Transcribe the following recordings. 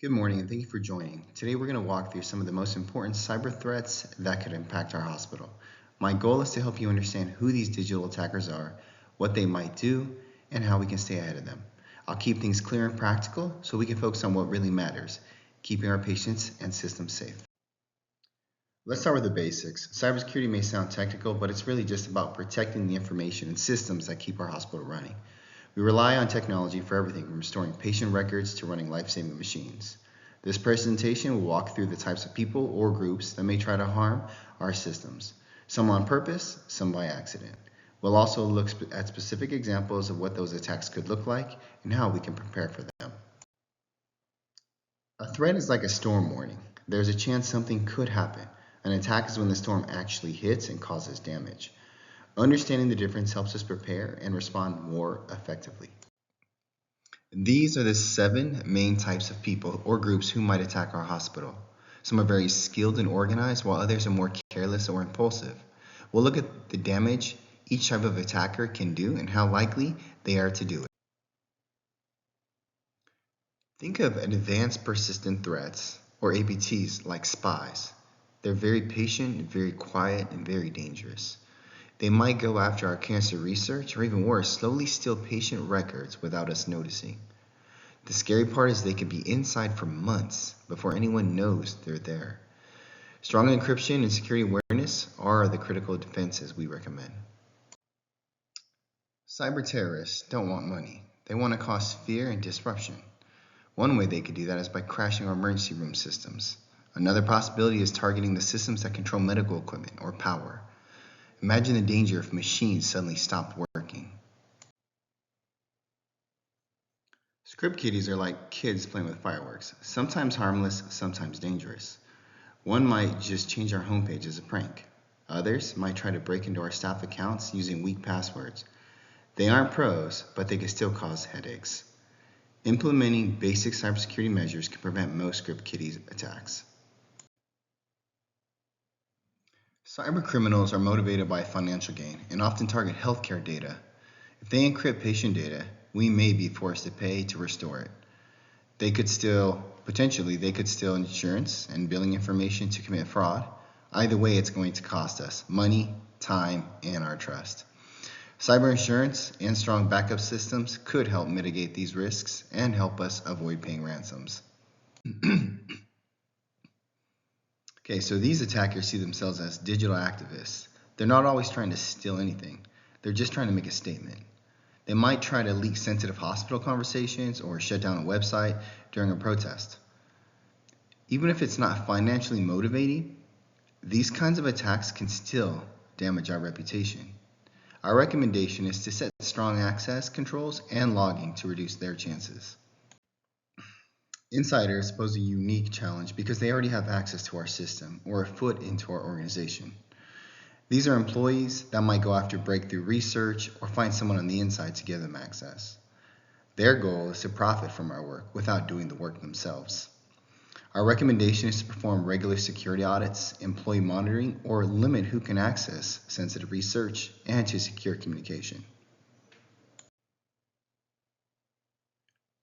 Good morning and thank you for joining. Today we're going to walk through some of the most important cyber threats that could impact our hospital. My goal is to help you understand who these digital attackers are, what they might do, and how we can stay ahead of them. I'll keep things clear and practical so we can focus on what really matters, keeping our patients and systems safe. Let's start with the basics. Cybersecurity may sound technical, but it's really just about protecting the information and systems that keep our hospital running. We rely on technology for everything from storing patient records to running life-saving machines. This presentation will walk through the types of people or groups that may try to harm our systems, some on purpose, some by accident. We'll also look at specific examples of what those attacks could look like and how we can prepare for them. A threat is like a storm warning. There's a chance something could happen. An attack is when the storm actually hits and causes damage. Understanding the difference helps us prepare and respond more effectively. These are the 7 main types of people or groups who might attack our hospital. Some are very skilled and organized, while others are more careless or impulsive. We'll look at the damage each type of attacker can do and how likely they are to do it. Think of advanced persistent threats, or APTs, like spies. They're very patient, very quiet, and very dangerous. They might go after our cancer research, or even worse, slowly steal patient records without us noticing. The scary part is they could be inside for months before anyone knows they're there. Strong encryption and security awareness are the critical defenses we recommend. Cyber terrorists don't want money. They want to cause fear and disruption. One way they could do that is by crashing our emergency room systems. Another possibility is targeting the systems that control medical equipment or power. Imagine the danger if machines suddenly stopped working. Script kiddies are like kids playing with fireworks, sometimes harmless, sometimes dangerous. One might just change our homepage as a prank. Others might try to break into our staff accounts using weak passwords. They aren't pros, but they can still cause headaches. Implementing basic cybersecurity measures can prevent most script kiddies attacks. Cyber criminals are motivated by financial gain and often target healthcare data. If they encrypt patient data, we may be forced to pay to restore it. Potentially, they could steal insurance and billing information to commit fraud. Either way, it's going to cost us money, time, and our trust. Cyber insurance and strong backup systems could help mitigate these risks and help us avoid paying ransoms. Okay, so these attackers see themselves as digital activists. They're not always trying to steal anything. They're just trying to make a statement. They might try to leak sensitive hospital conversations or shut down a website during a protest. Even if it's not financially motivating, these kinds of attacks can still damage our reputation. Our recommendation is to set strong access controls and logging to reduce their chances. Insiders pose a unique challenge because they already have access to our system or a foot into our organization. These are employees that might go after breakthrough research or find someone on the inside to give them access. Their goal is to profit from our work without doing the work themselves. Our recommendation is to perform regular security audits, employee monitoring, or limit who can access sensitive research and to secure communication.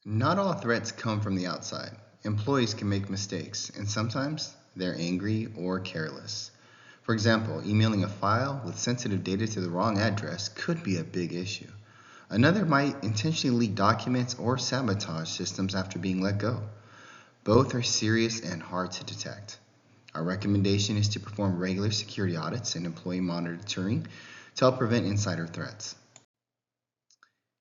Not all threats come from the outside. Employees can make mistakes, and sometimes they're angry or careless. For example, emailing a file with sensitive data to the wrong address could be a big issue. Another might intentionally leak documents or sabotage systems after being let go. Both are serious and hard to detect. Our recommendation is to perform regular security audits and employee monitoring to help prevent insider threats.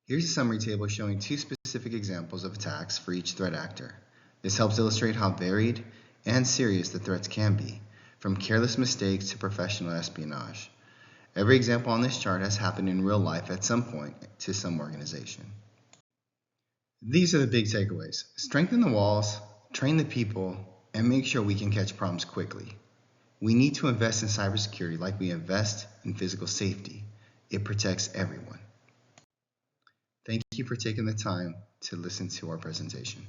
Here's a summary table showing 2 specific examples of attacks for each threat actor. This helps illustrate how varied and serious the threats can be, from careless mistakes to professional espionage. Every example on this chart has happened in real life at some point to some organization. These are the big takeaways. Strengthen the walls, train the people, and make sure we can catch problems quickly. We need to invest in cybersecurity like we invest in physical safety. It protects everyone. Thank you for taking the time to listen to our presentation.